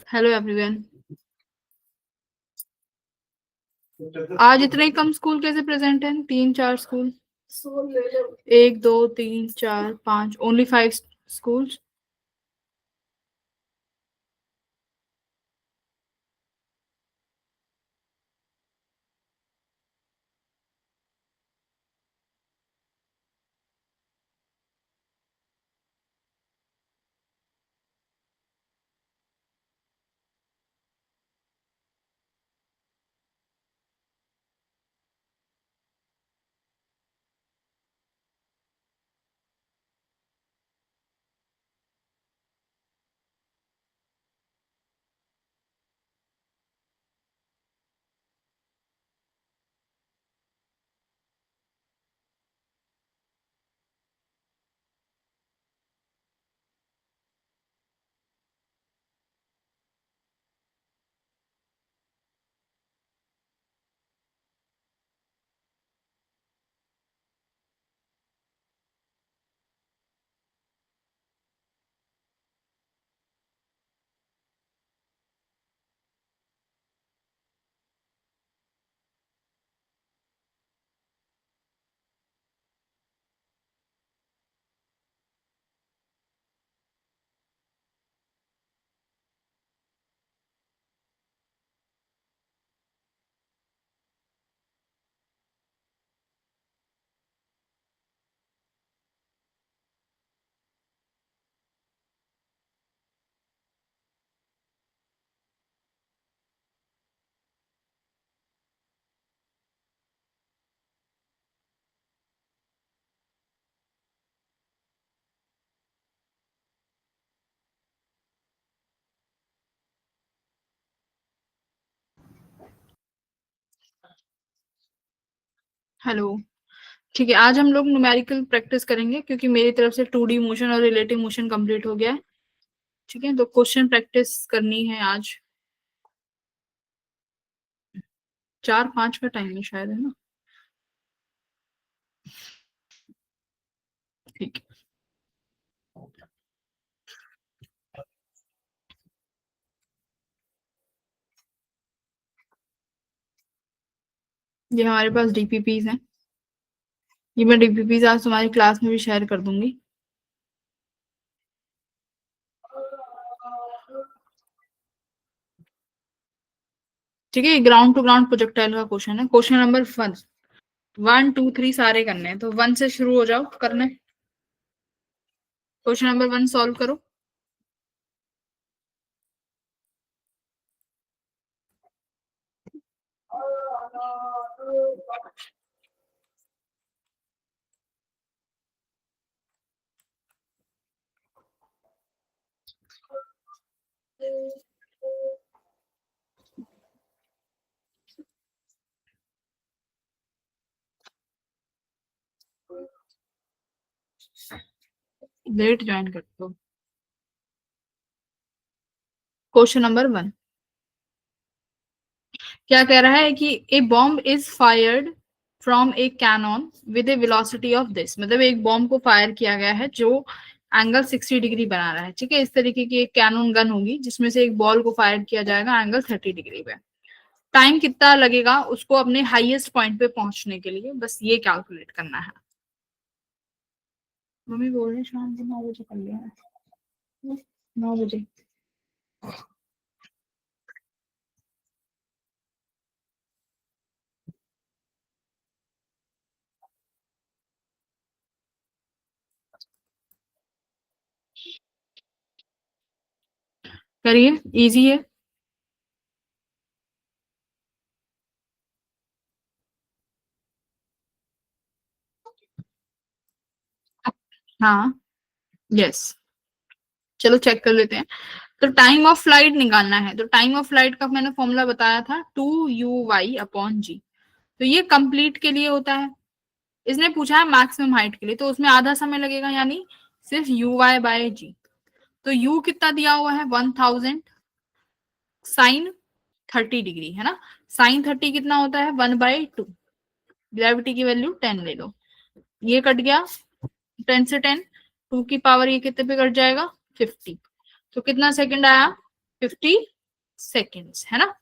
Hello everyone. आज इतने कम school कैसे प्रेजेंट हैं? 3-4 स्कूल। एक दो तीन चार पाँच, ओनली 5 स्कूल्स। हेलो। ठीक है, आज हम लोग न्यूमेरिकल प्रैक्टिस करेंगे क्योंकि मेरी तरफ से 2D मोशन और रिलेटिव मोशन कंप्लीट हो गया है। ठीक है, तो क्वेश्चन प्रैक्टिस करनी है आज। 4-5 का टाइम है शायद, है ना? ठीक है। ये हमारे पास डीपीपीज हैं। ये मैं डीपीपीज आज तुम्हारी क्लास में भी शेयर कर दूंगी। ठीक है, ग्राउंड टू ग्राउंड प्रोजेक्टाइल का क्वेश्चन है। क्वेश्चन नंबर 1, 2, 3 सारे करने हैं, तो 1 से शुरू हो जाओ करने। क्वेश्चन नंबर 1 सॉल्व करो। लेट ज्वाइन कर दो। क्वेश्चन नंबर 1 क्या कह रहा है कि a bomb is fired from a cannon with a velocity of this. मतलब एक बॉम्ब को फायर किया गया है जो एंगल 60 डिग्री बना रहा है। ठीक है, इस तरीके की एक कैनन गन होगी जिसमें से एक बॉल को फायर किया जाएगा एंगल 30 डिग्री पे। टाइम कितना लगेगा उसको अपने हाईएस्ट पॉइंट पे पहुंचने के लिए, बस ये कैलकुलेट करना है। मम्मी बोल रहे शाम को 9 बजे कर लिया। 9 बजे। करिए, इजी है। हाँ, यस। चलो चेक कर लेते हैं। तो टाइम ऑफ फ्लाइट निकालना है, तो टाइम ऑफ फ्लाइट का मैंने फॉर्मूला बताया था 2u/g। तो ये कंप्लीट के लिए होता है। इसने पूछा है मैक्सिमम हाइट के लिए, तो उसमें आधा समय लगेगा, यानी सिर्फ uy/g। तो u कितना दिया हुआ है? 1000 साइन 30 डिग्री, है ना? साइन 30 कितना होता है? 1/2। ग्रेविटी की वैल्यू 10 ले लो। ये कट गया 10 से 10, 2 की पावर ये कितने पे कट जाएगा? 50। तो कितना सेकंड आया? 50 सेकेंड्स, है ना।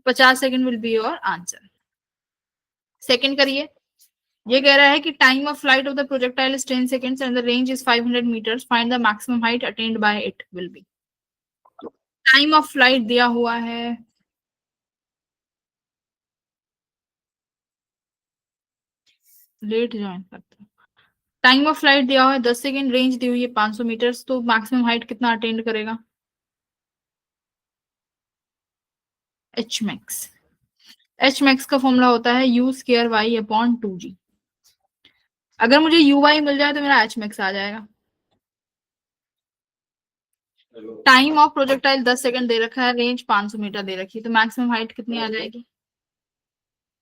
50 second will be your answer. Second करिए। ये कह रहा है कि time of flight of the projectile is 10 seconds and the range is 500 metres, find the maximum height attained by it will be. Time of flight दिया हुआ है, late join करते हैं। टाइम ऑफ फ्लाइट दिया हुआ है 10 सेकेंड, रेंज दी हुई है 500 मीटर्स, तो मैक्सिमम हाइट कितना अटेंड करेगा? H max. एच मैक्स का फॉर्मूला होता है you square Y upon 2g। अगर मुझे यू वाई मिल जाए तो मेरा एच मैक्स आ जाएगा। टाइम ऑफ प्रोजेक्टाइल 10 सेकेंड दे रखा है, रेंज 500 मीटर दे रखी है, तो मैक्सिमम हाइट कितनी आ जाएगी?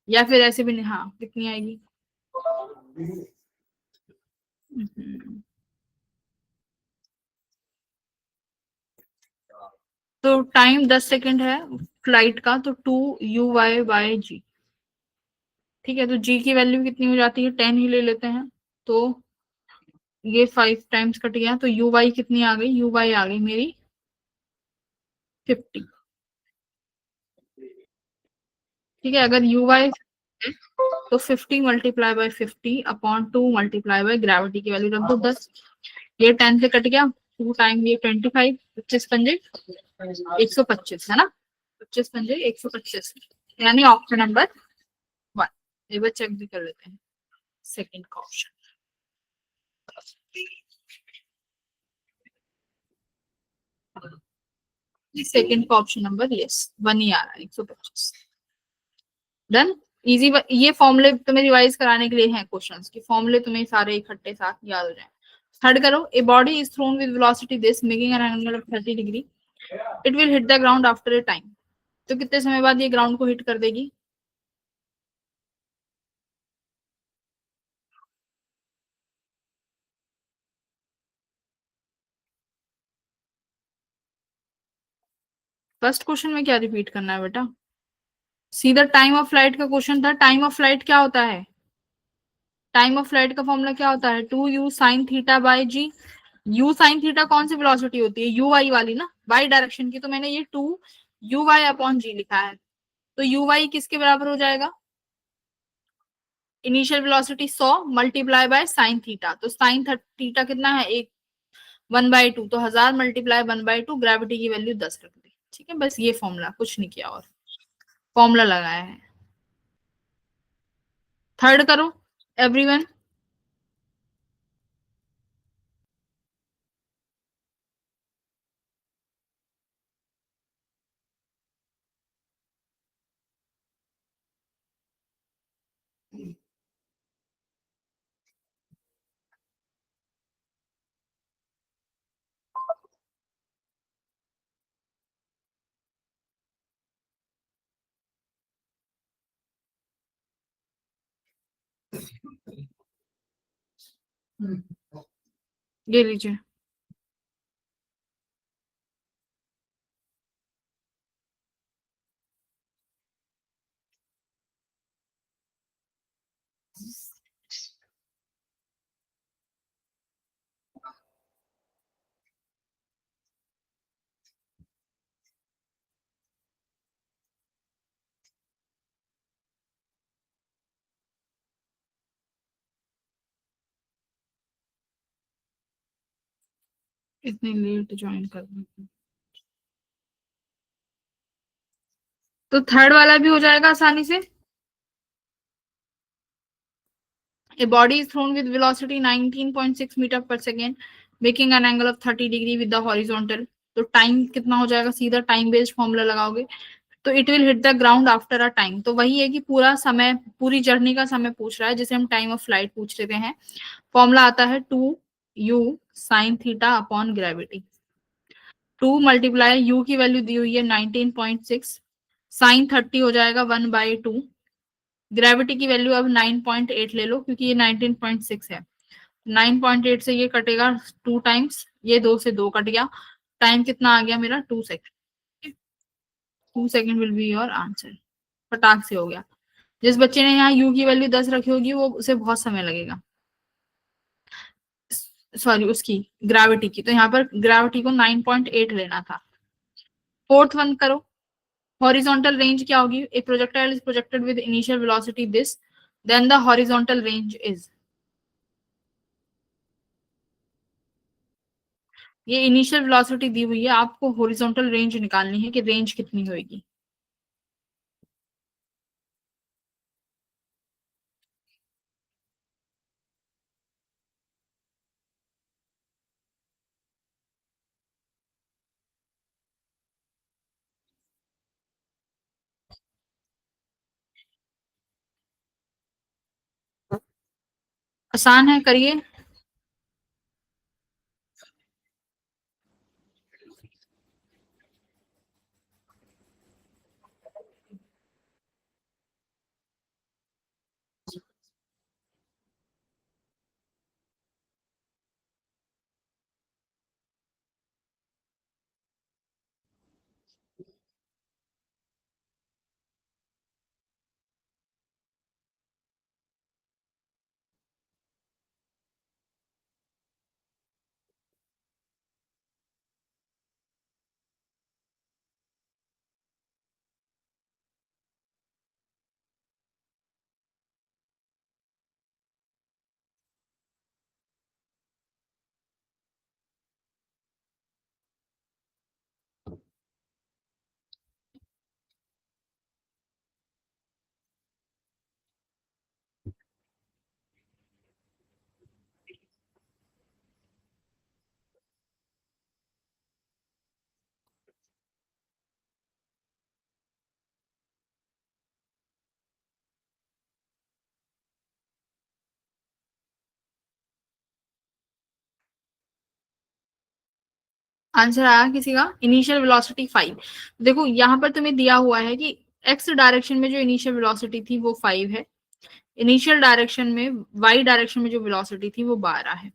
या फिर ऐसे भी नहीं, हाँ कितनी आएगी? तो टाइम 10 सेकेंड है फ्लाइट का, तो 2u/y/g। ठीक है, तो g की वैल्यू कितनी हो जाती है? 10 ही ले लेते हैं, तो ये 5 टाइम्स कट गया, तो यू वाई कितनी आ गई? यू वाई आ गई मेरी 50। ठीक है, अगर यू वाई तो 50 multiply by 50 upon 2 multiply by gravity की वैल्यू रख दो 10। ये 10 से कट गया, 2 टाइम ये 25, 25 पंजे 125, है ना। 25 पंजे 125, यानी ऑप्शन नंबर 1। एक बार चेक भी कर लेते हैं सेकंड का ऑप्शन। सेकंड का ऑप्शन नंबर यस 1 ही आ रहा है, 125। डन। इजी। ये फॉर्मूले तुम्हें रिवाइज कराने के लिए हैं क्वेश्चंस, कि फॉर्मूले तुम्हें सारे इकट्ठे साथ याद हो जाए। थर्ड करो। A body is throne with velocity this making an angle of 30 degree, it will hit the ground after a time. तो कितने समय बाद ये ग्राउंड को हिट कर देगी? फर्स्ट क्वेश्चन में क्या रिपीट करना है बेटा? सीधा टाइम ऑफ फ्लाइट का क्वेश्चन था। टाइम ऑफ फ्लाइट क्या होता है? टाइम ऑफ फ्लाइट का फॉर्मूला क्या होता है? 2u sin θ/g। u sin theta कौन सी वेलोसिटी होती है? यू वाई वाली ना, वाई डायरेक्शन की। तो मैंने ये 2u/g लिखा है, तो यू वाई किसके बराबर हो जाएगा? Initial velocity 100 multiply by sine theta, तो साइन थीटा कितना है? एक 1/2, तो 1000 मल्टीप्लाई 1/2, ग्रेविटी की वैल्यू 10 रख दी। ठीक है, बस ये फॉर्मूला, कुछ नहीं किया और फॉर्मूला लगाया है। थर्ड करो एवरीवन। ये लीजिए। इतनी लेट ज्वाइन कर दी, तो थर्ड वाला भी हो जाएगा आसानी से। A body is thrown with velocity 19.6 metre per second making an angle of 30 degree with the horizontal. तो टाइम कितना हो जाएगा? सीधा टाइम बेस्ड फॉर्मूला लगाओगे, तो it will hit the ground after a time. तो वही है कि पूरा समय, पूरी जर्नी का समय पूछ रहा है, जिसे हम टाइम ऑफ फ्लाइट पूछ लेते हैं। फॉर्मूला आता है 2u sin θ upon gravity. 2 multiply u की वैल्यू दी हुई है 19.6, साइन 30 हो जाएगा 1/2, ग्रेविटी की वैल्यू अब 9.8 ले लो, क्योंकि ये 19.6 है। 9.8 से ये कटेगा 2 टाइम्स, ये 2 से 2 कट गया। टाइम कितना आ गया मेरा? 2 second. 2 second will be your answer. फटाक से हो गया। जिस बच्चे ने यहाँ u की वैल्यू 10 रखी होगी, वो उसे बहुत समय लगेगा। सॉरी, उसकी ग्रेविटी की, तो यहाँ पर ग्रेविटी को 9.8 लेना था। फोर्थ वन करो। हॉरिजॉन्टल रेंज क्या होगी? A projectile is projected with initial velocity this, then the horizontal range is, ये इनिशियल वेलोसिटी दी हुई है, आपको हॉरिजॉन्टल रेंज निकालनी है कि रेंज कितनी होगी। आसान है, करिए। आंसर आया किसी का? Initial velocity 5। देखो यहाँ पर तुम्हें दिया हुआ है कि एक्स डायरेक्शन में जो इनिशियल वेलोसिटी थी वो 5 है, इनिशियल डायरेक्शन में वाई डायरेक्शन में जो वेलोसिटी थी वो 12 है।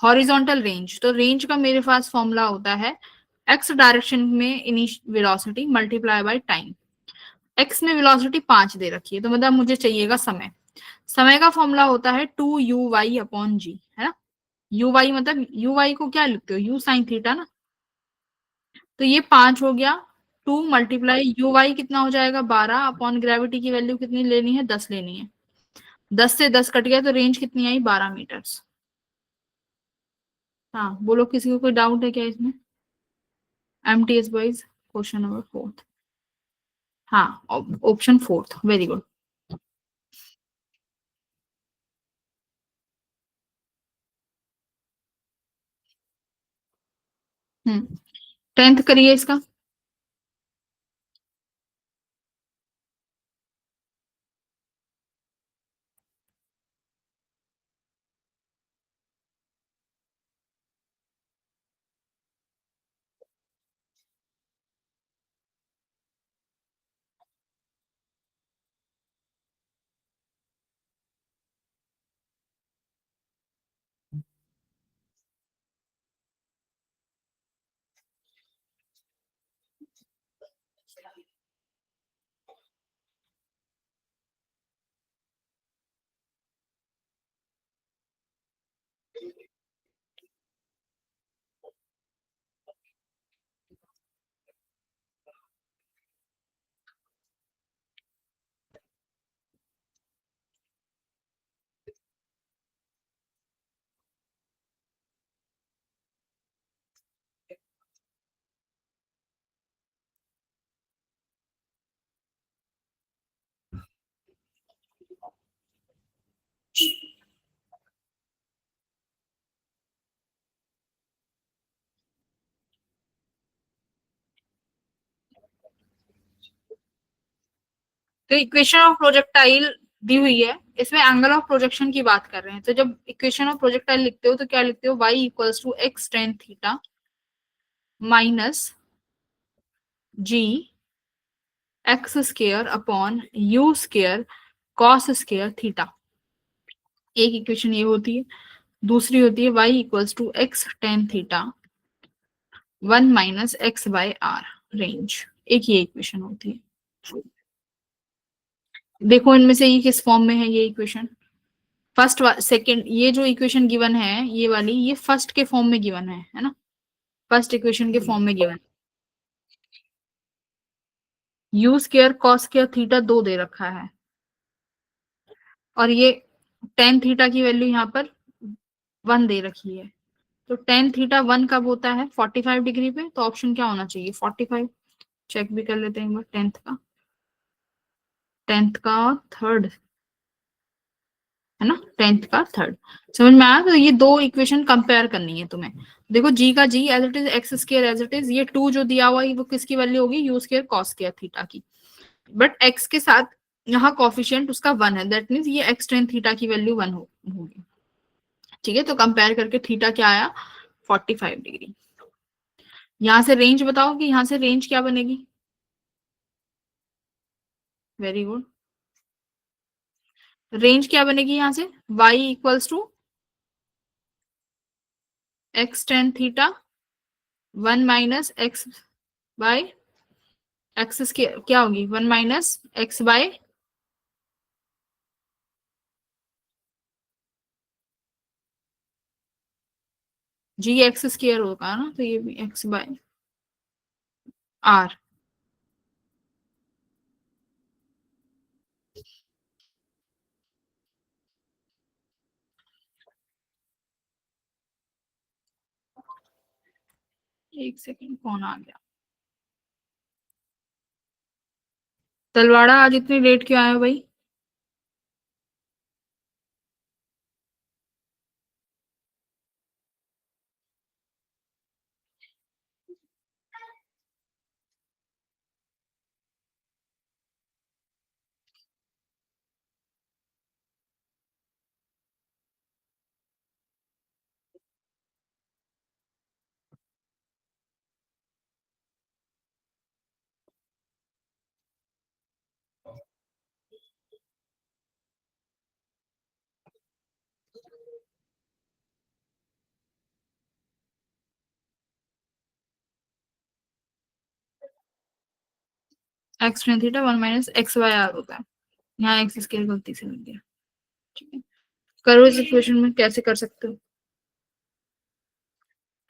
हॉरिजॉन्टल रेंज, तो रेंज का मेरे पास फॉर्मूला होता है एक्स डायरेक्शन में initial velocity multiply by time. X में वेलोसिटी 5 दे रखी है, तो मतलब मुझे चाहिएगा समय। समय का फॉर्मूला होता है 2u(y) अपॉन जी, है ना। यू वाई मतलब यू वाई को क्या लिखते हो, यू साइन थीटा ना। तो ये 5 हो गया, 2 मल्टीप्लाई यू वाई कितना हो जाएगा 12, अपॉन ग्रेविटी की वैल्यू कितनी लेनी है, 10 लेनी है। 10 से 10 कट गया तो रेंज कितनी आई, 12 मीटर्स। हाँ बोलो, किसी को कोई डाउट है क्या इसमें? MTS boys, question number 4। हाँ, ऑप्शन 4, वेरी गुड। हम्म, 10th करिए इसका। तो इक्वेशन ऑफ प्रोजेक्टाइल दी हुई है, इसमें एंगल ऑफ प्रोजेक्शन की बात कर रहे हैं। तो जब इक्वेशन ऑफ प्रोजेक्टाइल लिखते हो तो क्या लिखते हो, y equals to x tan theta minus g x square upon u square cos square theta. एक इक्वेशन ये होती है, दूसरी होती है y equals to x tan theta 1 - x/r range. एक ये इक्वेशन होती है। देखो इनमें से ये किस फॉर्म में है ये इक्वेशन, फर्स्ट सेकंड, ये जो इक्वेशन गिवन है ये वाली, ये फर्स्ट के फॉर्म में गिवन है ना। फर्स्ट इक्वेशन के फॉर्म में given. You square cos square theta 2 दे रखा है, और ये टेन थीटा की वैल्यू यहाँ पर 1 दे रखी है। तो टेन थीटा 1 कब होता है? 45 डिग्री पे। तो ऑप्शन क्या होना चाहिए? 45। चेक भी कर लेते हैं एक बार। टेंथ का थर्ड, है ना, टेंथ का थर्ड। समझ में आया? तो ये दो इक्वेशन कंपेयर करनी है तुम्हें। देखो जी का G as it is, x स्क्र एज इट इज, ये 2 जो दिया हुआ है वो किसकी वैल्यू होगी? You square cos square theta की। बट एक्स के साथ यहाँ कॉफिशियंट उसका 1 है, दैट मीन्स ये एक्स टेन थीटा की वैल्यू 1 होगी। ठीक है, तो कंपेयर करके थीटा क्या आया? 45 डिग्री। यहाँ से रेंज बताओ कि यहाँ से रेंज क्या बनेगी? Very good. रेंज क्या बनेगी यहाँ से? y equals to x tan theta 1 minus x by x क्या होगी? 1 minus x by, g x square होगा ना, तो ये भी एक्स बाय आर। एक सेकंड, कौन आ गया? तलवाड़ा, आज इतनी लेट क्यों आए हो भाई? X tan theta 1 minus x by r होता है। यहाँ एक्स स्क्र गलती से मिल गया। ठीक है, करो इस इक्वेशन में, कैसे कर सकते हो?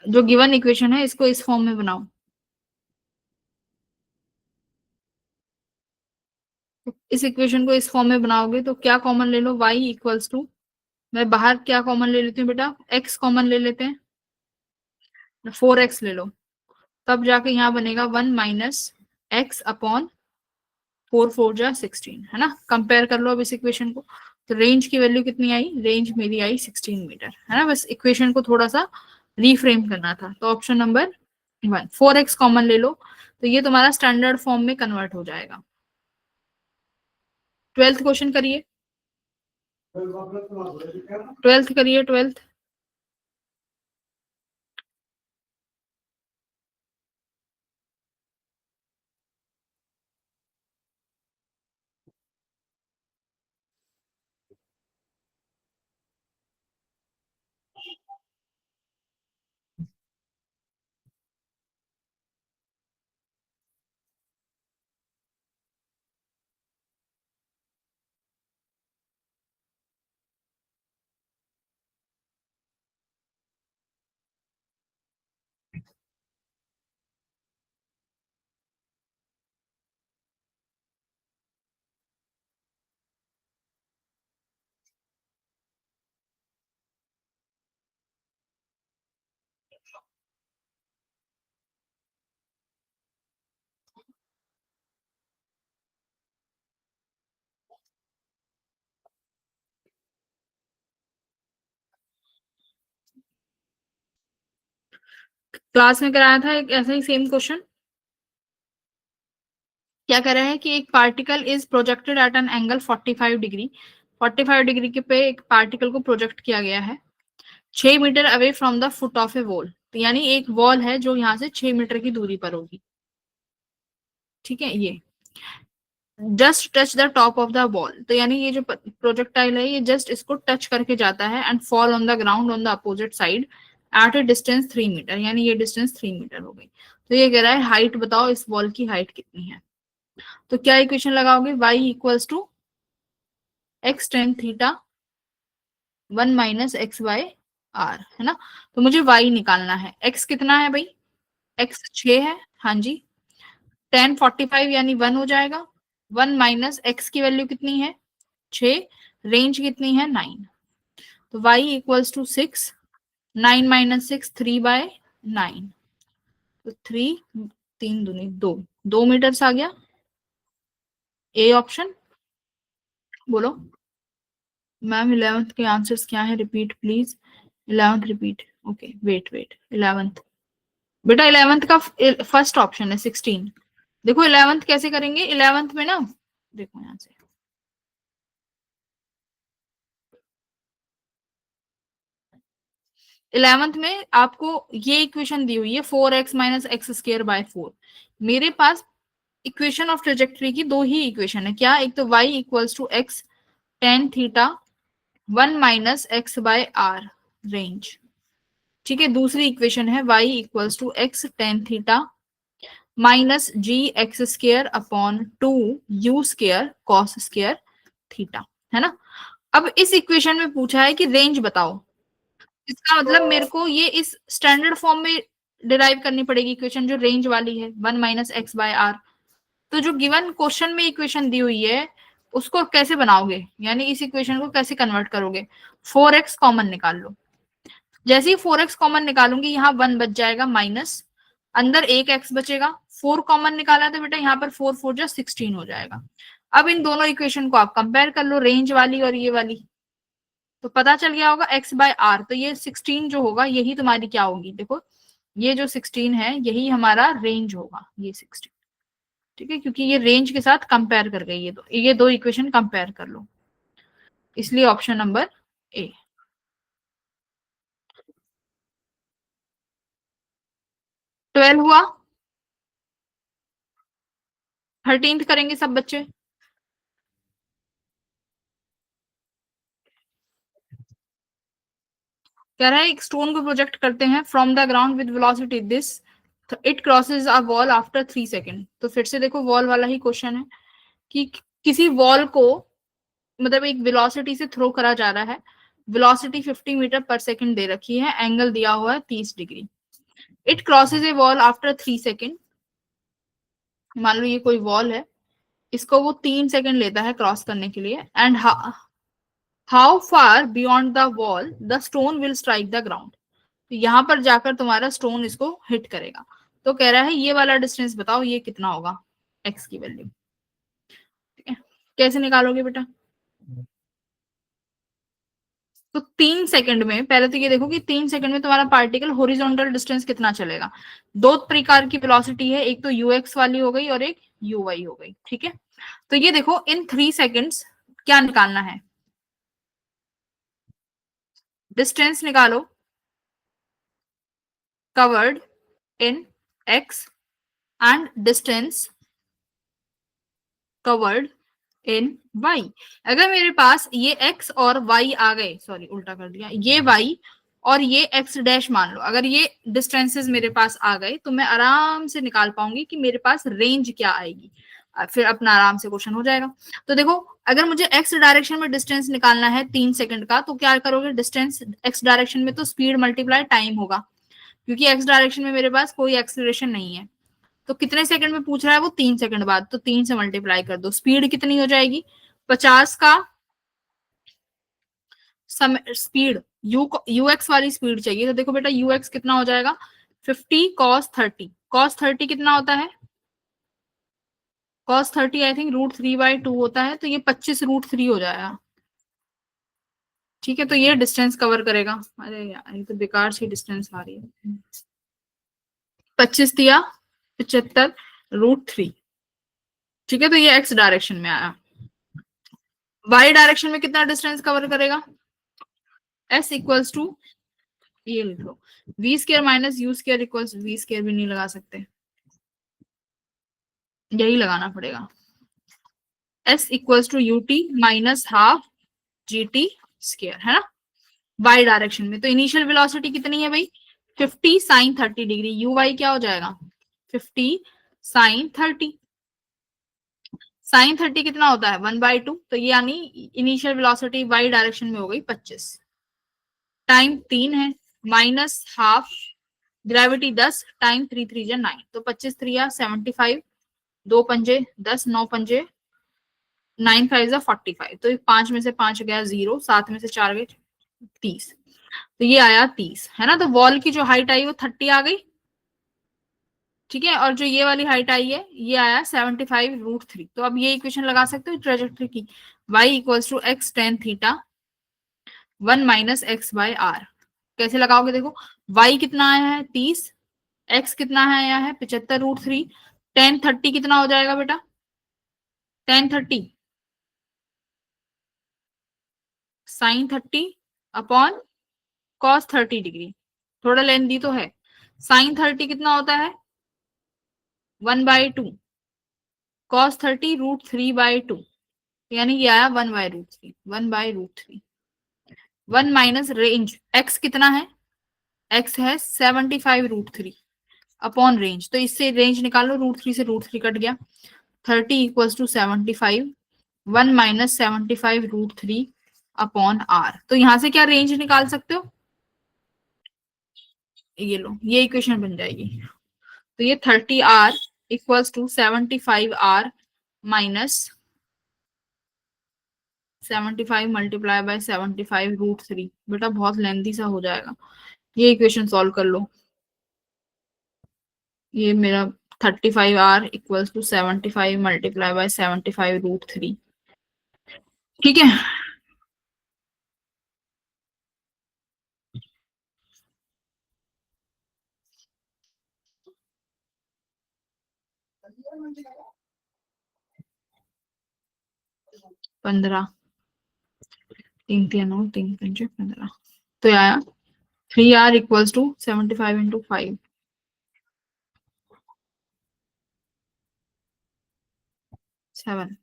जो गिवन इक्वेशन है इसको इस फॉर्म में बनाओ। इस इक्वेशन को इस फॉर्म में बनाओगे तो क्या कॉमन ले लो? y इक्वल्स टू, मैं बाहर क्या कॉमन ले लेती हूँ बेटा? x कॉमन ले लेते हैं, 4x ले लो। तब जाके यहाँ बनेगा 1 माइनस एक्स अपॉन 4 4 जा 16, है ना। कंपेयर कर लो अब इस इक्वेशन को। तो रेंज की वैल्यू कितनी आई? रेंज मेरी आई 16 मीटर, है ना। बस इक्वेशन को थोड़ा सा रीफ्रेम करना था। तो ऑप्शन नंबर 1, 4x कॉमन ले लो, तो ये तुम्हारा स्टैंडर्ड फॉर्म में कन्वर्ट हो जाएगा। 12th क्वेश्चन करिए, 12th करिए, 12th। क्लास में कराया था एक ऐसा ही सेम क्वेश्चन। क्या कर रहा है कि एक particle is projected at an angle 45 degree, 45 degree के पे एक पार्टिकल को प्रोजेक्ट किया गया है 6 metre away from the foot of a wall. तो यानी एक वॉल है जो यहाँ से 6 मीटर की दूरी पर होगी। ठीक है, ये just touch the top of the wall, तो यानी ये जो प्रोजेक्टाइल है ये जस्ट इसको टच करके जाता है and fall on the ground on the opposite side at a distance 3 metre, यानी ये डिस्टेंस 3 मीटर हो गई। तो ये कह रहा है हाइट बताओ, इस वॉल की हाइट कितनी है। तो क्या इक्वेशन लगाओगे? y equals to x tan theta 1 minus x by r, है ना। तो मुझे y निकालना है। x कितना है भाई? x 6 है, हाँ जी। 1045 यानी 1 हो जाएगा। 1 माइनस एक्स की वैल्यू कितनी है 6, रेंज कितनी है 9, तो y इक्वल्स टू 6, 9 माइनस 6 3/9, तो 3, 3 दूनी 2, 2 मीटर्स आ गया। ए ऑप्शन बोलो मैम। 11th के आंसर्स क्या है, repeat please. 11th repeat, okay wait wait 11th बेटा 11th का फर्स्ट ऑप्शन है 16। देखो 11th कैसे करेंगे, 11th में ना देखो यहाँ से 11th में आपको ये इक्वेशन दी हुई है 4x minus x square by 4। मेरे पास इक्वेशन ऑफ ट्रेजेक्टरी की दो ही इक्वेशन है, क्या, एक तो y equals to x tan theta 1 minus x by r range, ठीक है। दूसरी इक्वेशन है y equals to x tan theta minus g x square upon 2 u square cos square theta, है ना। अब इस इक्वेशन में पूछा है कि रेंज बताओ, इसका मतलब मेरे को ये इस स्टैंडर्ड फॉर्म में डिराइव करनी पड़ेगी इक्वेशन जो रेंज वाली है 1 माइनस एक्स बाय आर। तो जो गिवन क्वेश्चन में इक्वेशन दी हुई है उसको कैसे बनाओगे, यानी इस इक्वेशन को कैसे कन्वर्ट करोगे, 4x कॉमन निकाल लो। जैसे ही 4x कॉमन निकालूंगी यहाँ 1 बच जाएगा माइनस, अंदर एक x बचेगा, 4 कॉमन निकाला तो बेटा यहाँ पर 4 4 जा 16 हो जाएगा। अब इन दोनों इक्वेशन को आप कंपेयर कर लो, रेंज वाली और ये वाली, तो पता चल गया होगा x बाय आर, तो ये 16 जो होगा यही तुम्हारी क्या होगी, देखो ये जो 16 है यही हमारा रेंज होगा, ये 16, ठीक है, क्योंकि ये रेंज के साथ कंपेयर कर गई, ये दो इक्वेशन कंपेयर कर लो, इसलिए ऑप्शन नंबर ए। 12 हुआ, 13th करेंगे सब बच्चे। कह रहा है एक स्टोन को प्रोजेक्ट करते हैं from the ground with velocity this, it crosses a wall after 3 second. तो फिर से देखो वॉल वाला ही क्वेश्चन है कि किसी वॉल को मतलब एक वेलोसिटी से थ्रो करा जा रहा है, वेलोसिटी 50 मीटर पर सेकंड दे रखी है, एंगल दिया हुआ है 30 degree, it crosses A wall after 3 second. मान लो ये कोई वॉल है, इसको वो 3 सेकेंड लेता है क्रॉस करने के लिए, and how far beyond the wall the stone will strike the ground, तो यहाँ पर जाकर तुम्हारा स्टोन इसको हिट करेगा। तो कह रहा है ये वाला डिस्टेंस बताओ ये कितना होगा, एक्स की वैल्यू, ठीक है। कैसे निकालोगे बेटा, तो 3 सेकंड में पहले तो ये देखो कि 3 सेकंड में तुम्हारा पार्टिकल हॉरिजॉन्टल डिस्टेंस कितना चलेगा। दो प्रकार की वेलोसिटी है, एक तो यूएक्स वाली हो गई और एक यूवाई हो गई, ठीक है। तो ये देखो इन 3 सेकेंड्स क्या निकालना है, डिस्टेंस निकालो covered in x and distance covered in y। अगर मेरे पास ये x और y आ गए, सॉरी उल्टा कर दिया, ये y और ये x डैश मान लो, अगर ये डिस्टेंसेस मेरे पास आ गए तो मैं आराम से निकाल पाऊंगी कि मेरे पास रेंज क्या आएगी, फिर अपना आराम से क्वेश्चन हो जाएगा। तो देखो अगर मुझे x डायरेक्शन में डिस्टेंस निकालना है 3 सेकंड का, तो क्या करोगे, डिस्टेंस x डायरेक्शन में तो स्पीड मल्टीप्लाई टाइम होगा, क्योंकि x डायरेक्शन में मेरे पास कोई एक्सेलरेशन नहीं है। तो कितने सेकंड में पूछ रहा है वो, 3 सेकंड बाद, तो 3 से मल्टीप्लाई कर दो, स्पीड कितनी हो जाएगी 50 का स्पीड, यूएक्स वाली स्पीड चाहिए, तो देखो बेटा यूएक्स कितना हो जाएगा 50 कॉस 30, कॉस 30 कितना होता है, कॉस 30 आई थिंक √3/2 होता है, तो ये 25 √3 हो जाएगा, ठीक है। तो ये डिस्टेंस कवर करेगा, अरे यार ये तो बेकार सी डिस्टेंस आ रही है, 25 दिया 75 √3, ठीक है। तो ये एक्स डायरेक्शन में आया, वाई डायरेक्शन में कितना डिस्टेंस कवर करेगा, एस इक्वल्स टू, ये लिख लो v square minus u square equals, v square भी नहीं लगा सकते, यही लगाना पड़ेगा, s equals to u t minus half g t square, है ना, वाई डायरेक्शन में। तो इनिशियल वेलोसिटी कितनी है भाई 50 साइन 30 डिग्री, यू वाई क्या हो जाएगा 50 साइन 30, साइन 30 कितना होता है 1/2, तो ये यानी इनिशियल वेलोसिटी वाई डायरेक्शन में हो गई 25, टाइम 3 है माइनस हाफ, ग्रेविटी 10 टाइम 3 3 9, तो 25 3 75, दो पंजे 10, 9 पंजे 9 5 जा 45, तो 5 में से 5 गया 0, 7 में से 4 गए 30, तो ये आया 30 है ना। तो वॉल की जो हाइट आई वो 30 आ गई, ठीक है। और जो ये वाली हाइट आई है ये आया 75√3। तो अब ये इक्वेशन लगा सकते हो ट्रेजेक्टरी की, y equals to x tan theta 1 - x/r। कैसे लगाओगे देखो, y कितना आया है 30, x कितना है आया है 75√3, टेन 30 कितना हो जाएगा बेटा, tan 30 sine 30 upon cos 30 degree, थोड़ा लेंथी तो है। साइन 30 कितना होता है 1/2, कॉस 30√3/2, यानी ये आया 1/√3, 1/√3। 1 माइनस रेंज x कितना है, x है 75√3 अपॉन रेंज, तो इससे रेंज निकालो, √3 से √3 कट गया, 30 इक्वल्स टू 75, 1 माइनस 75√3 अपॉन आर। तो यहां से क्या रेंज निकाल सकते हो, ये लो ये इक्वेशन बन जाएगी। तो ये 30r equals to 75r minus 75 multiply by 75√3, बेटा बहुत लेंथी सा हो जाएगा, ये इक्वेशन सॉल्व कर लो। ये मेरा 35r equals to 75 multiply by 75√3, ठीक है। पंद्रह, तीन तीन नौ, तीन पंजे 15, तो आया 3r इक्वल्स टू 75 इंटू 5, 7,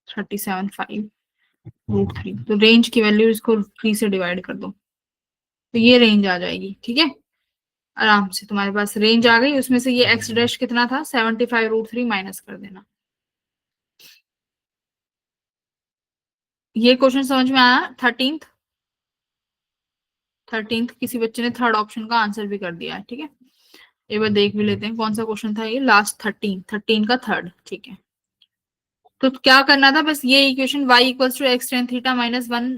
37.5√3। तो रेंज की वैल्यू इसको 3 से डिवाइड कर दो, तो ये रेंज आ जाएगी, ठीक है। आराम से तुम्हारे पास रेंज आ गई, उसमें से ये एक्स डैश कितना था 75√3 माइनस कर देना। ये क्वेश्चन समझ में आया। 13th किसी बच्चे ने थर्ड ऑप्शन का आंसर भी कर दिया है, ठीक है। एक बार देख भी लेते हैं कौन सा क्वेश्चन था ये, लास्ट 13 का थर्ड, ठीक है। तो क्या करना था, बस ये equation y equals to x tan theta minus 1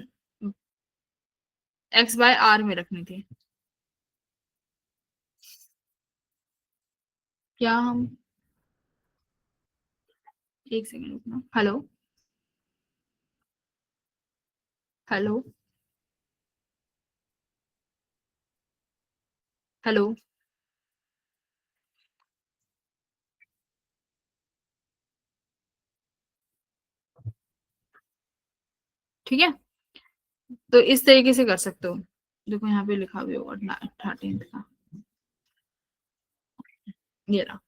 x/r में रखनी थी। क्या हम, एक सेकेंड रुकना, हेलो हेलो हेलो, ठीक है। तो इस तरीके से कर सकते हो, देखो यहाँ पे लिखा भी होगा 13th का, ये रहा।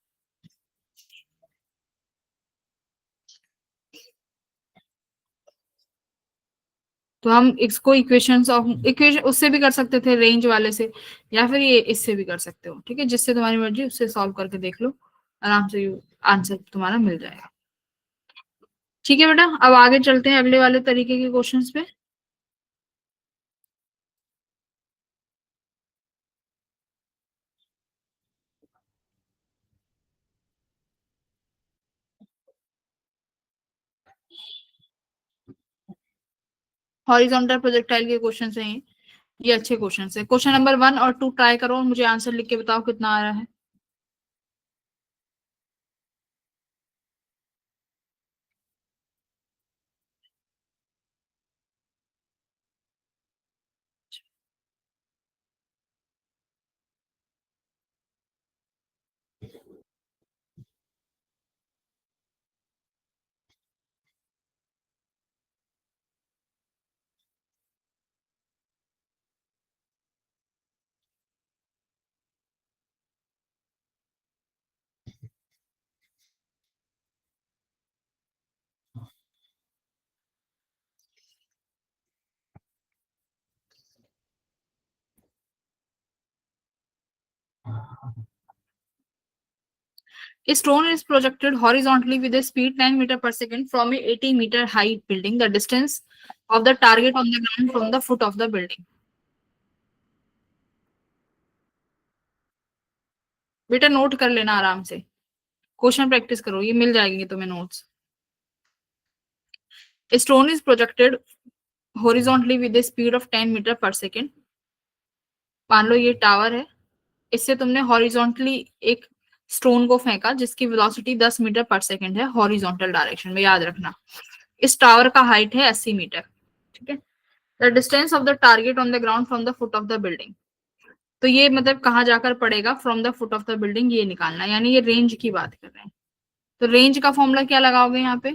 तो हम इसको इक्वेशंस ऑफ इक्वेशन उससे भी कर सकते थे, रेंज वाले से, या फिर ये इससे भी कर सकते हो, ठीक है। जिससे तुम्हारी मर्जी उससे सॉल्व करके देख लो, आराम से आंसर तुम्हारा मिल जाएगा, ठीक है बेटा। अब आगे चलते हैं अगले वाले तरीके के क्वेश्चंस पे। हॉरिजॉन्टल प्रोजेक्टाइल के क्वेश्चन हैं ये अच्छे क्वेश्चन है। क्वेश्चन नंबर 1 और 2 ट्राई करो और मुझे आंसर लिख के बताओ कितना आ रहा है। A stone is projected horizontally with a speed 10 meter per second from a 80-meter high building. The distance of the target on the ground from the foot of the building. बेटा note कर लेना आराम से, question practice करो, ये मिल जाएंगे तुम्हें notes. Stone is projected horizontally with speed of 10 metre per second. मान लो ये टावर है, इससे तुमने हॉरिजॉन्टली एक स्टोन को फेंका जिसकी वेलोसिटी 10 मीटर पर सेकेंड है हॉरिजॉन्टल डायरेक्शन में, याद रखना। इस टावर का हाइट है 80 मीटर। ठीक है। The distance of the target on the ground from the foot of the building. तो ये मतलब कहाँ जाकर पड़ेगा from the foot of the building, ये निकालना, यानी ये रेंज की बात कर रहे हैं। तो रेंज का फॉर्मूला क्या लगाओगे यहाँ पे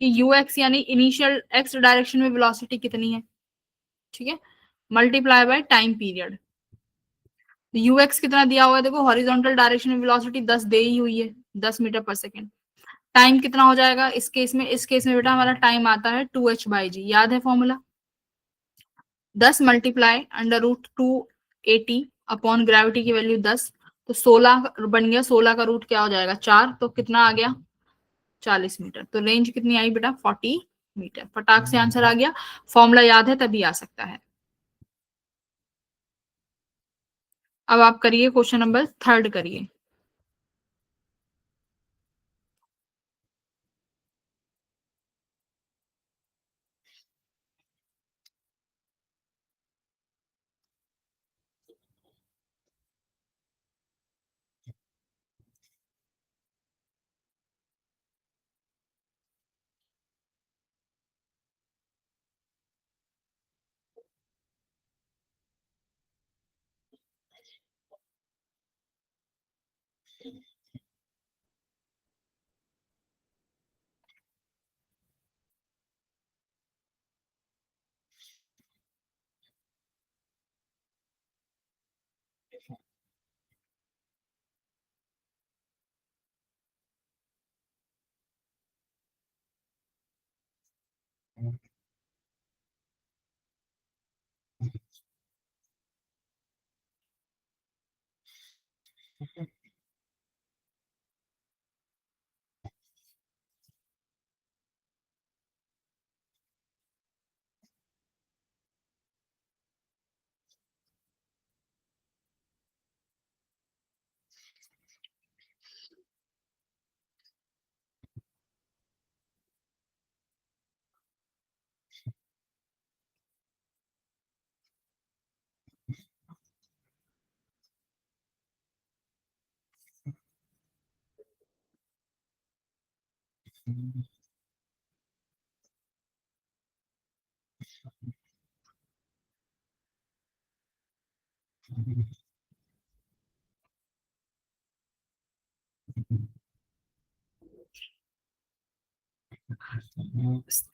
कि यू एक्स यानी इनिशियल एक्स डायरेक्शन में वेलोसिटी कितनी है, ठीक है, multiply by time period. You x कितना दिया हुआ है, देखो हॉरिजॉन्टल डायरेक्शन में वेलोसिटी 10 दे ही हुई है, 10 मीटर पर सेकेंड। टाइम कितना हो जाएगा इस केस में, इस केस में बेटा हमारा टाइम आता है 2h/g, याद है formula. 10 multiply under root 280 upon gravity की वैल्यू 10, तो 16 बन गया, 16 का रूट क्या हो जाएगा 4, तो कितना आ गया 40 मीटर। तो रेंज कितनी आई बेटा 40 मीटर। फटाक से आंसर आ गया, फॉर्मूला याद है तभी आ सकता है। अब आप करिए क्वेश्चन नंबर 3 करिए।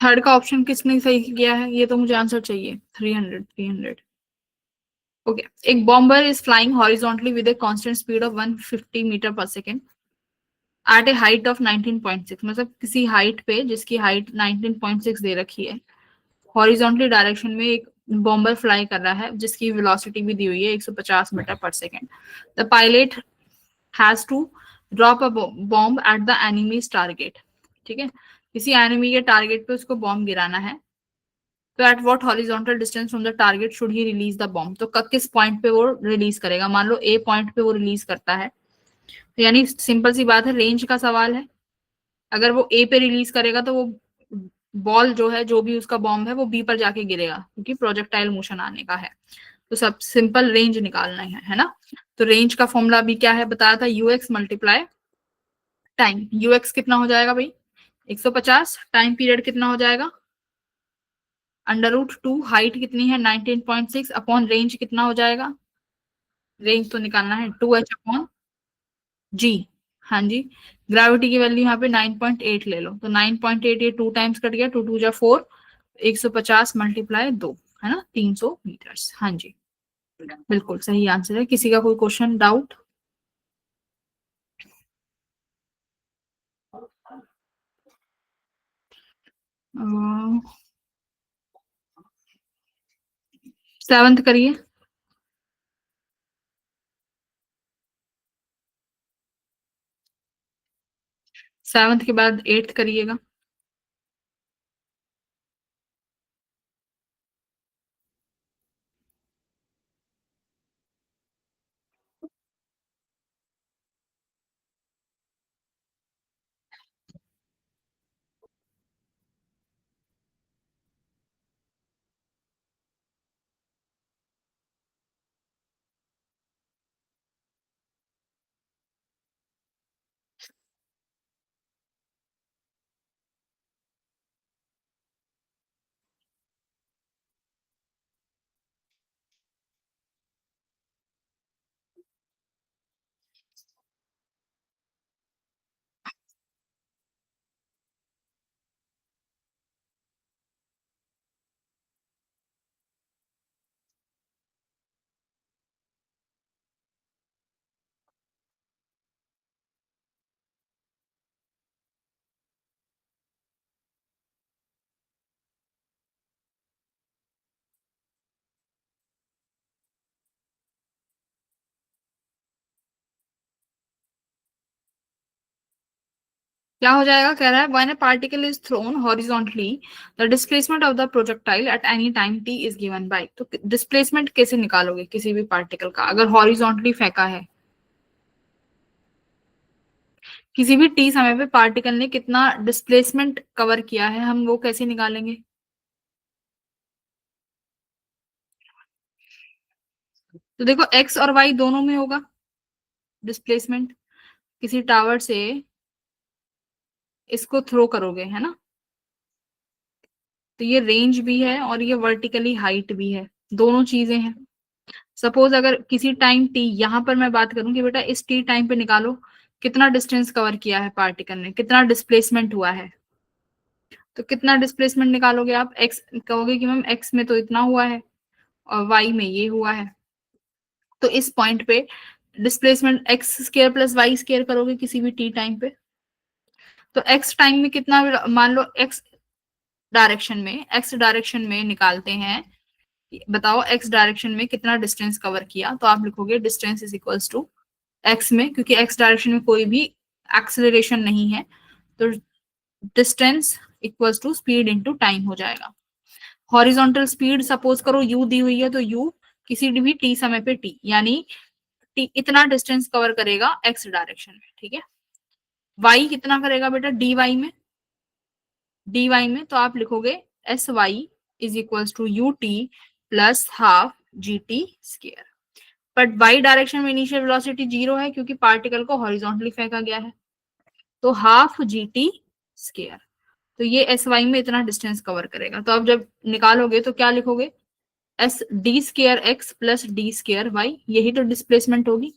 थर्ड का ऑप्शन किसने सही किया है, ये तो मुझे आंसर चाहिए। 300 300। ओके, एक bomber is flying horizontally with a constant speed of 150 metre per second at a height of 19.6, मतलब किसी हाइट पे जिसकी हाइट 19.6 दे रखी है, हॉरिजॉन्टली डायरेक्शन में एक बॉम्बर फ्लाई कर रहा है जिसकी वेलोसिटी भी दी हुई है 150 metre per second. The pilot has to drop a bomb at the enemy's target. ठीक है, किसी एनिमी के टारगेट पे उसको बॉम्ब गिराना है। तो at what horizontal distance from the target should he release the bomb, तो किस पॉइंट पे वो रिलीज करेगा। मान लो ए पॉइंट पे वो रिलीज करता है, तो यानी सिंपल सी बात है, रेंज का सवाल है। अगर वो ए पे रिलीज करेगा तो वो बॉल जो है, जो भी उसका बॉम्ब है, वो बी पर जाके गिरेगा क्योंकि प्रोजेक्टाइल मोशन आने का है। तो सब सिंपल रेंज निकालना है ना। तो रेंज का फॉर्मूला अभी क्या है बताया था, यूएक्स मल्टीप्लाई टाइम। यूएक्स कितना हो जाएगा भाई 150, टाइम पीरियड कितना हो जाएगा अंडर रूट 2, हाइट कितनी है 19.6 अपॉन रेंज कितना हो जाएगा, रेंज तो निकालना है 2h अपॉन जी। हाँ जी, ग्रेविटी की वैल्यू यहाँ पे 9.8 ले लो, तो 9.8 ये 2 टाइम्स कट गया, 2 2 जा 4, 150 मल्टीप्लाई 2, है ना 300 मीटर्स। हाँ जी, बिल्कुल सही आंसर है। किसी का कोई क्वेश्चन डाउट? 7th करिए। 7th के बाद 8th करिएगा। क्या हो जाएगा, कह रहा है when a particle is throne horizontally the displacement of the projectile eight any time T is given by. तो डिस्प्लेसमेंट कैसे निकालोगे किसी भी पार्टिकल का अगर हॉरिजॉन्टली फेंका है, किसी भी टी समय पे पार्टिकल ने कितना डिस्प्लेसमेंट कवर किया है, हम वो कैसे निकालेंगे। तो देखो एक्स और वाई दोनों में होगा डिस्प्लेसमेंट। किसी टावर से इसको थ्रो करोगे है ना, तो ये रेंज भी है और ये वर्टिकली हाइट भी है, दोनों चीजें हैं। सपोज अगर किसी टाइम टी, यहां पर मैं बात करूं कि बेटा इस टी टाइम पे निकालो कितना डिस्टेंस कवर किया है पार्टिकल ने, कितना डिस्प्लेसमेंट हुआ है। तो कितना डिस्प्लेसमेंट निकालोगे आप, एक्स कहोगे कि मैम एक्स में तो इतना हुआ है और वाई में ये हुआ है। तो इस पॉइंट पे displacement x square plus y square करोगे किसी भी टी टाइम पे। तो एक्स टाइम में कितना, मान लो एक्स डायरेक्शन में निकालते हैं, बताओ एक्स डायरेक्शन में कितना डिस्टेंस कवर किया, तो आप लिखोगे distance is equals to x में, क्योंकि एक्स डायरेक्शन में कोई भी एक्सेलरेशन नहीं है, तो distance equals to speed into time हो जाएगा। हॉरिजॉन्टल स्पीड सपोज करो u दी हुई है, तो u किसी भी टी समय पे t, यानी t इतना डिस्टेंस कवर करेगा x डायरेक्शन में, ठीक है। y कितना करेगा बेटा dy में, तो आप लिखोगे s y is equals to u t plus half g t square. But y direction में इनिशियल वेलोसिटी 0 है क्योंकि पार्टिकल को हॉरिजॉन्टली फेंका गया है, तो हाफ जी टी स्केयर। तो ये एस वाई में इतना डिस्टेंस कवर करेगा। तो आप जब निकालोगे तो क्या लिखोगे, s d square x plus d square y, यही तो डिस्प्लेसमेंट होगी।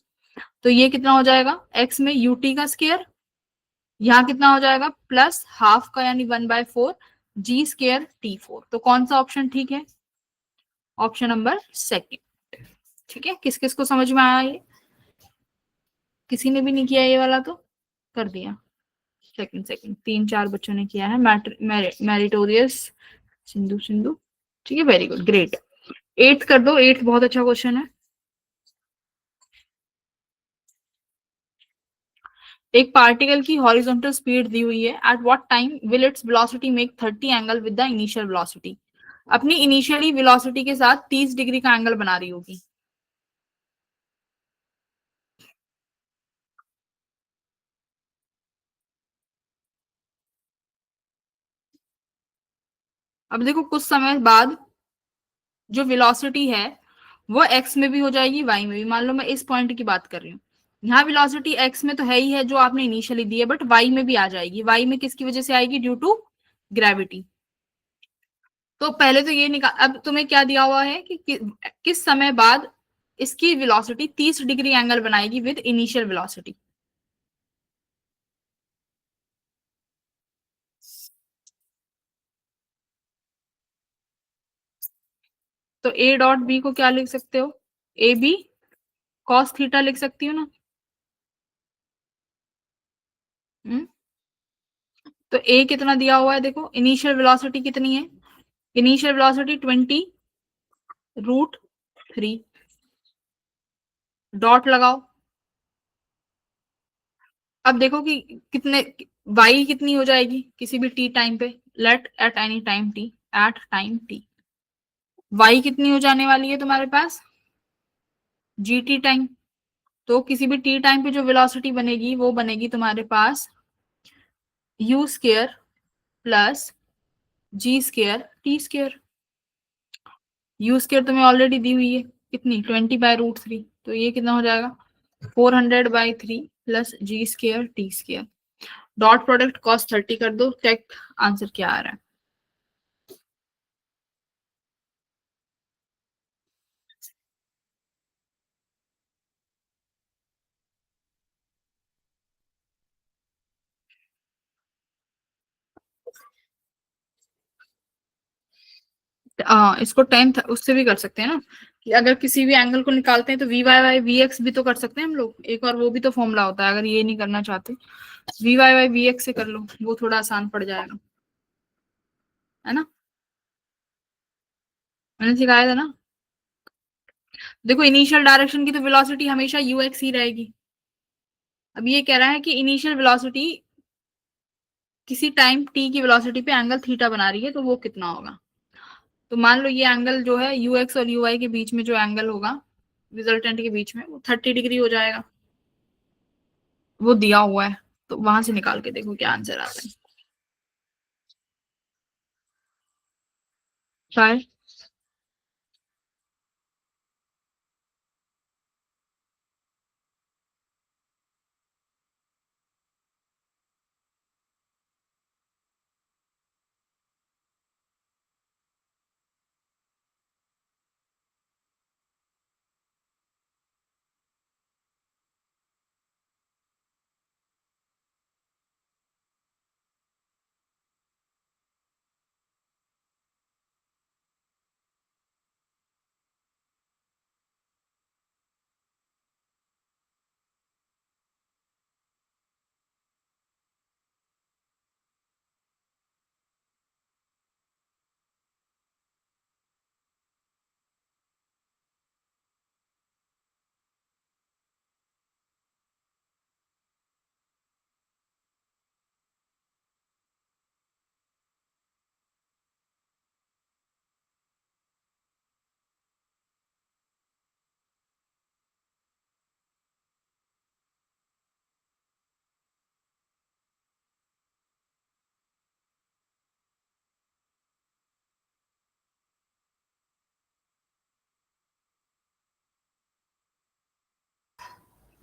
तो ये कितना हो जाएगा, एक्स में यूटी का स्केयर, यहाँ कितना हो जाएगा प्लस हाफ का यानी 1/4 जी स्केयर टी फोर। तो कौन सा ऑप्शन ठीक है, ऑप्शन नंबर सेकेंड। ठीक है, किस किस को समझ में आया ये, किसी ने भी नहीं किया ये वाला तो कर दिया। सेकंड सेकंड 3-4 बच्चों ने किया है, मैरिटोरियस सिंधु सिंधु, ठीक है, वेरी गुड ग्रेट। एट्थ कर दो, एट्थ बहुत अच्छा क्वेश्चन है। एक पार्टिकल की हॉरिजॉन्टल स्पीड दी हुई है, at what time will its velocity make 30 angle with the initial velocity. अपनी इनिशियली वेलोसिटी के साथ 30 डिग्री का एंगल बना रही होगी। अब देखो कुछ समय बाद जो वेलोसिटी है वो एक्स में भी हो जाएगी वाई में भी। मान लो मैं इस पॉइंट की बात कर रही हूँ, यहाँ वेलोसिटी एक्स में तो है ही है जो आपने इनिशियली दी है, बट वाई में भी आ जाएगी। वाई में किसकी वजह से आएगी, ड्यू टू ग्रेविटी। तो पहले तो ये निकाल, अब तुम्हें क्या दिया हुआ है कि किस समय बाद इसकी वेलोसिटी 30 डिग्री एंगल बनाएगी विद इनिशियल वेलोसिटी। तो ए डॉट बी को क्या लिख सकते हो, ए बी कॉस थीटा लिख सकती हो ना। हम्म? तो ए कितना दिया हुआ है, देखो इनिशियल वेलोसिटी कितनी है, इनिशियल वेलोसिटी 20√3, डॉट लगाओ। अब देखो कि कितने, वाई कितनी हो जाएगी किसी भी टी टाइम पे, let at any time t, at time t y कितनी हो जाने वाली है तुम्हारे पास, जी टी टाइम। तो किसी भी टी टाइम पे जो वेलोसिटी बनेगी वो बनेगी तुम्हारे पास u square plus g square t square. U square तुम्हें ऑलरेडी दी हुई है कितनी, 20/√3, तो ये कितना हो जाएगा 400/3 plus g square t square. Dot product cos 30 कर दो, चेक आंसर क्या आ रहा है। इसको 10 उससे भी कर सकते हैं ना, कि अगर किसी भी एंगल को निकालते हैं तो v y by v x भी तो कर सकते हैं हम लोग, एक और वो भी तो फॉर्मूला होता है। अगर ये नहीं करना चाहते v y by v x से कर लो, वो थोड़ा आसान पड़ जाएगा, है ना, मैंने सिखाया था ना। देखो इनिशियल डायरेक्शन की तो वेलोसिटी हमेशा यू एक्स ही रहेगी। अब ये कह रहा है कि इनिशियल वेलोसिटी किसी टाइम t की वेलोसिटी पे एंगल थीटा बना रही है, तो वो कितना होगा। तो मान लो ये एंगल जो है ux और uy के बीच में जो एंगल होगा रिजल्टेंट के बीच में, वो 30 डिग्री हो जाएगा। वो दिया हुआ है, तो वहां से निकाल के देखो क्या आंसर आता है। 5।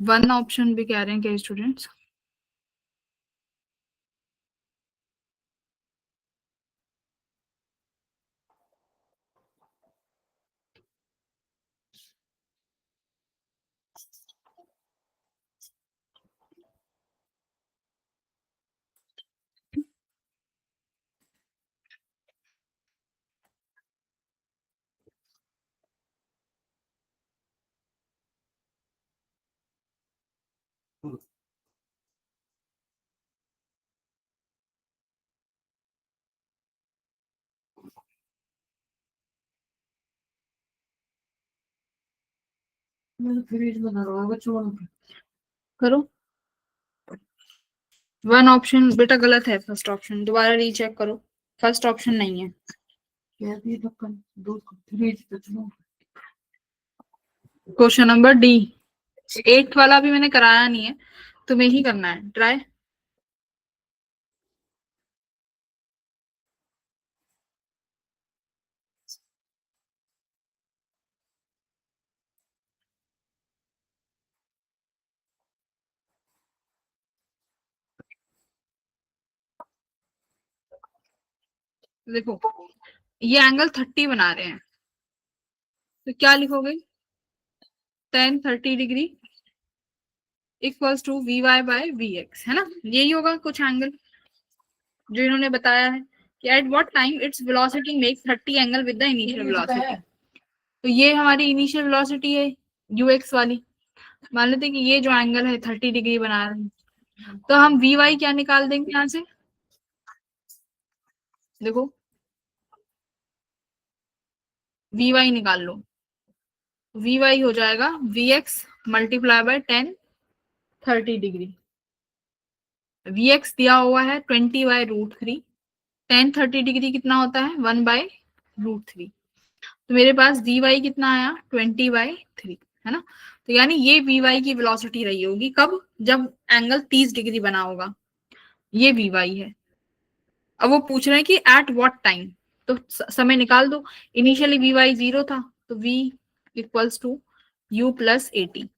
1 ऑप्शन भी कह रहे हैं कई स्टूडेंट्स। करो। 1 ऑप्शन बेटा गलत है, फर्स्ट ऑप्शन दोबारा रीचेक करो, फर्स्ट ऑप्शन नहीं है। Question number D. 8 वाला भी मैंने कराया नहीं है, तुम्हें ही करना है ट्राई। देखो ये एंगल 30 बना रहे हैं, तो क्या लिखोगे, tan 30 degree equals to v y by v x, है ना, यही होगा कुछ एंगल जो इन्होंने बताया है कि at what time its velocity makes 30 angle with the initial velocity. तो ये हमारी इनिशियल वेलोसिटी है ux वाली। मान लेते हैं कि ये जो एंगल है 30 डिग्री बना रहे हैं, तो हम वी वाई क्या निकाल देंगे यहाँ से, देखो वी वाई निकाल लो। वी वाई हो जाएगा v x multiply by 10 30 degree. V x दिया हुआ है 20/√3। 10 30 डिग्री कितना होता है 1/√3। तो मेरे पास वी वाई कितना आया 20/3, है ना। तो यानी ये वी वाई की वेलोसिटी रही होगी कब, जब एंगल 30 डिग्री बना होगा, ये वी वाई है। अब वो पूछ रहे हैं कि एट व्हाट टाइम, तो समय निकाल दो। इनिशियली वी वाई 0 था, तो v इक्वल्स टू u+80।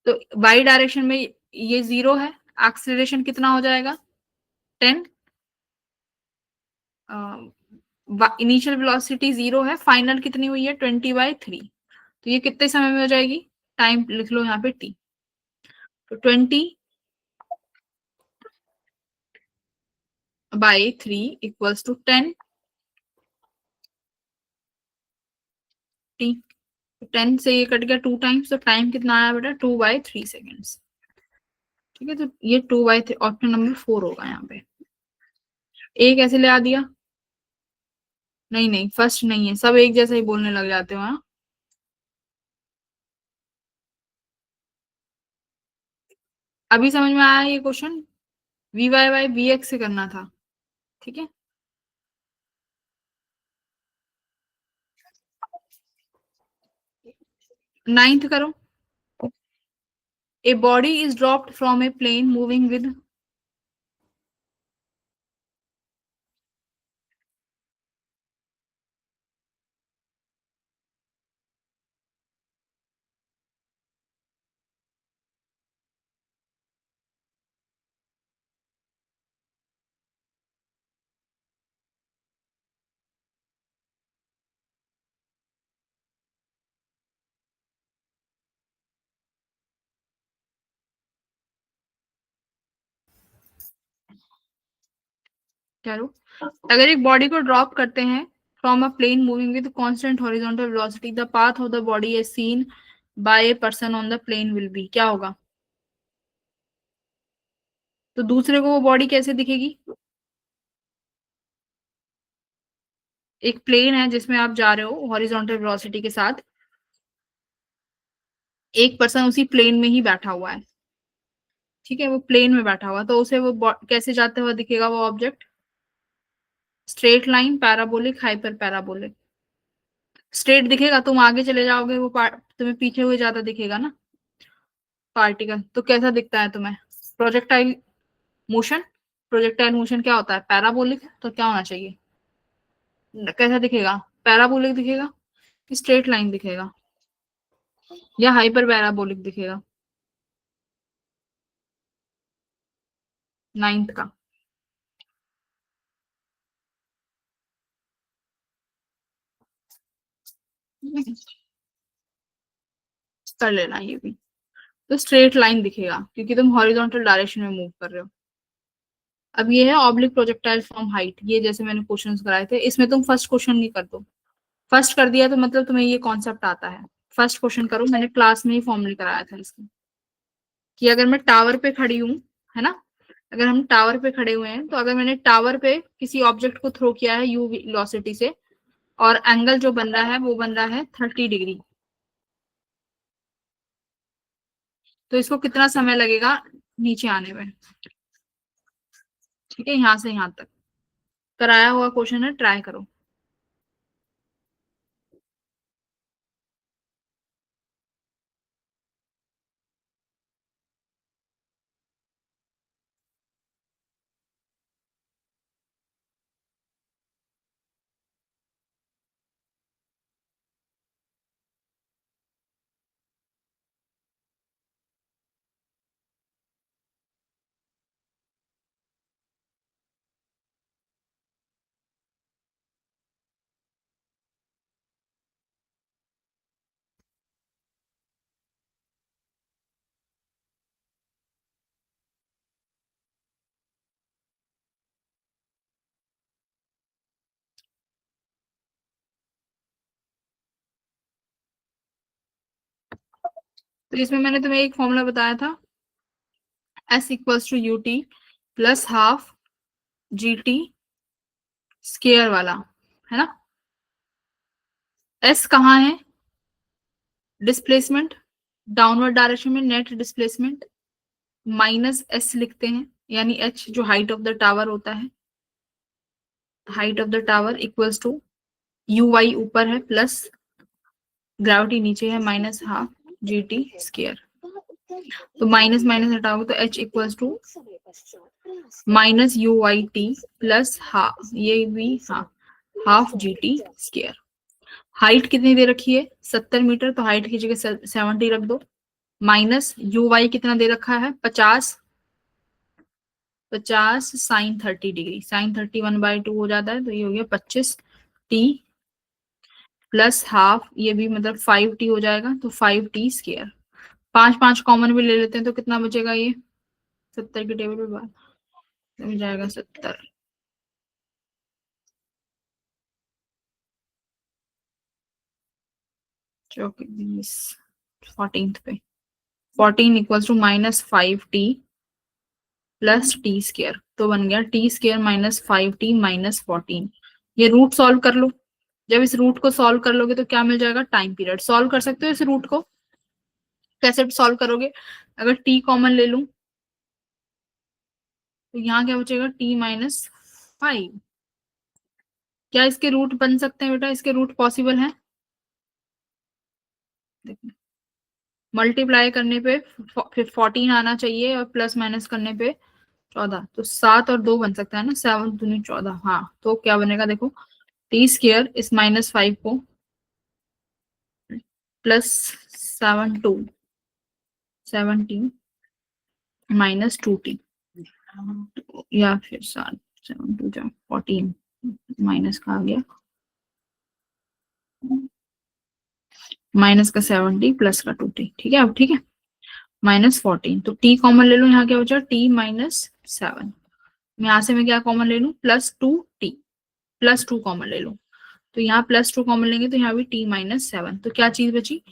तो वाई डायरेक्शन में ये 0 है, एक्सेलरेशन कितना हो जाएगा 10। इनिशियल वेलोसिटी 0 है, फाइनल कितनी हुई है 20/3। तो ये कितने समय में हो जाएगी, टाइम लिख लो यहाँ पे t। तो 20/3 इक्वल्स टू 10t। 10 से ये कट गया 2 टाइम्स, तो टाइम कितना आया बेटा 2/3 सेकेंड्स। ठीक है, तो ये 2/3 ऑप्शन नंबर 4 होगा यहाँ पे। ए कैसे ले आ दिया, नहीं नहीं फर्स्ट नहीं है, सब एक जैसा ही बोलने लग जाते हो। हाँ अभी समझ में आया ये question. V y y v x से करना था, ठीक है। 9th करो। A body is dropped from a plane moving with, करो, अगर एक बॉडी को ड्रॉप करते हैं from a plane moving with constant horizontal velocity, the path of the body as seen by a person on the plane will be, क्या होगा? तो दूसरे को वो बॉडी कैसे दिखेगी? एक प्लेन है जिसमें आप जा रहे हो हॉरिजॉन्टल वेलोसिटी के साथ, एक पर्सन उसी प्लेन में ही बैठा हुआ है, ठीक है, वो प्लेन में बैठा हुआ है, तो उसे वो कैसे जाते हुआ दिखेगा वो object? Straight line, parabolic, hyper parabolic. Straight दिखेगा, तुम आगे चले जाओगे वो तुम्हें पीछे हुए ज्यादा दिखेगा ना पार्टिकल। तो कैसा दिखता है तुम्हें? Projectile motion. प्रोजेक्टाइल मोशन क्या होता है? पैराबोलिक। तो क्या होना चाहिए? कैसा दिखेगा? पैराबोलिक दिखेगा, स्ट्रेट लाइन दिखेगा, या हाइपर पैराबोलिक दिखेगा? 9th का। कर लेना ये भी। तो स्ट्रेट लाइन दिखेगा क्योंकि तुम हॉरिजॉन्टल डायरेक्शन में मूव कर रहे हो। अब ये है ऑब्लिक प्रोजेक्टाइल फ्रॉम हाइट, ये जैसे मैंने क्वेश्चंस कराए थे, इसमें तुम फर्स्ट क्वेश्चन नहीं कर दो। फर्स्ट कर दिया तो मतलब तुम्हें ये कॉन्सेप्ट आता है। फर्स्ट क्वेश्चन करो, मैंने क्लास में ही फॉर्मली कराया था इसको, कि अगर मैं टावर पे खड़ी हूँ, है ना, अगर हम टावर पे खड़े हुए हैं, तो अगर मैंने टावर पे किसी ऑब्जेक्ट को थ्रो किया है यू वेलोसिटी से, और एंगल जो बन रहा है वो बन रहा है 30 डिग्री, तो इसको कितना समय लगेगा नीचे आने में? ठीक है, यहाँ से यहाँ तक कराया हुआ क्वेश्चन है, ट्राई करो। तो इसमें मैंने तुम्हें एक फॉर्मूला बताया था, s equals to u t plus half g t square वाला, है ना। एस कहाँ है? डिस्प्लेसमेंट, डाउनवर्ड डायरेक्शन में नेट डिस्प्लेसमेंट, माइनस एस लिखते हैं, यानी एच जो हाइट ऑफ द टावर होता है, height of the tower equals to u y ऊपर है प्लस ग्रेविटी नीचे है minus half g t square. तो माइनस माइनस हटाओगे तो h equals to minus u y t plus half, ये भी हाँ, half g t square. Height कितनी दे रखी है? 70 मीटर, तो हाइट की जगह 70 रख दो। माइनस यू वाई कितना दे रखा है? 50, 50 साइन 30 डिग्री, साइन 30 1/2 हो जाता है, तो ये हो गया 25 टी प्लस हाफ, ये भी मतलब 5 टी हो जाएगा, तो 5 टी स्केयर। पांच पांच कॉमन भी ले लेते हैं तो कितना बचेगा? ये 70 के टेबल पे बाहर हो जाएगा 70, चौके 20, 14 पे 14 equals to -5 t plus t square, तो बन गया टी स्केयर -5 टी -14। ये रूट सॉल्व कर लो। जब इस रूट को सॉल्व कर लोगे तो क्या मिल जाएगा? Time period. सॉल्व कर सकते हो इस रूट को, कैसे सॉल्व करोगे? अगर टी कॉमन ले लूं तो यहाँ क्या बचेगा t-5। क्या इसके रूट बन सकते हैं बेटा, इसके रूट पॉसिबल हैं? देखो, मल्टीप्लाई करने पे फिर 14 आना चाहिए और प्लस माइनस करने पे 14, तो 7 और 2 बन सकता है ना, 7 दूनी 14। हाँ, तो क्या बनेगा देखो, t² इस -5 को प्लस 17 -2t, या फिर 7 7 2 14 माइनस का आ गया, माइनस का 70 प्लस का 2t, ठीक है। अब ठीक है, -14, तो t कॉमन ले लो, यहाँ क्या बचा t-7। यहाँ से मैं क्या कॉमन ले लूं, +2t, +2 कॉमन ले लूं, तो यहाँ +2 कॉमन लेंगे तो यहाँ भी t-7, तो क्या चीज बची,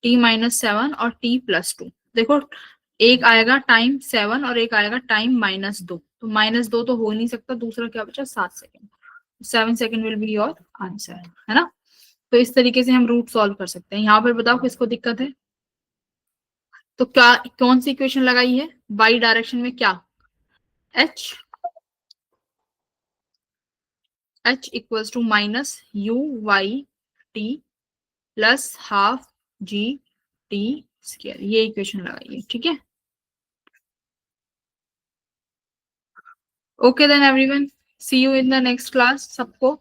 t-7 और t+2। देखो, एक आएगा टाइम 7 और एक आएगा टाइम -2, तो -2 तो हो ही नहीं सकता, दूसरा क्या बचा 7 second, 7 second will be your answer, है ना। तो इस तरीके से हम रूट सॉल्व कर सकते हैं। यहाँ पर बताओ किसको दिक्कत है, तो क्या कौन सी इक्वेशन लगाई है, वाई डायरेक्शन में क्या, h equals to -u/y t plus half g t², ये इक्वेशन लगाइए, ठीक है। Okay then everyone, see you in the next class सबको।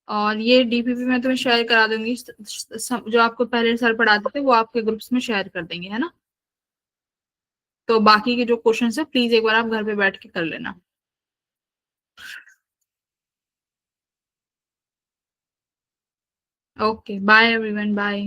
और ये डीपीपी मैं तुम्हें शेयर करा दूंगी, जो आपको पहले सर पढ़ाते थे वो आपके ग्रुप्स में शेयर कर देंगे, है ना। तो बाकी के जो क्वेश्चन है प्लीज एक बार आप घर पे बैठ के कर लेना। Okay, bye everyone, bye.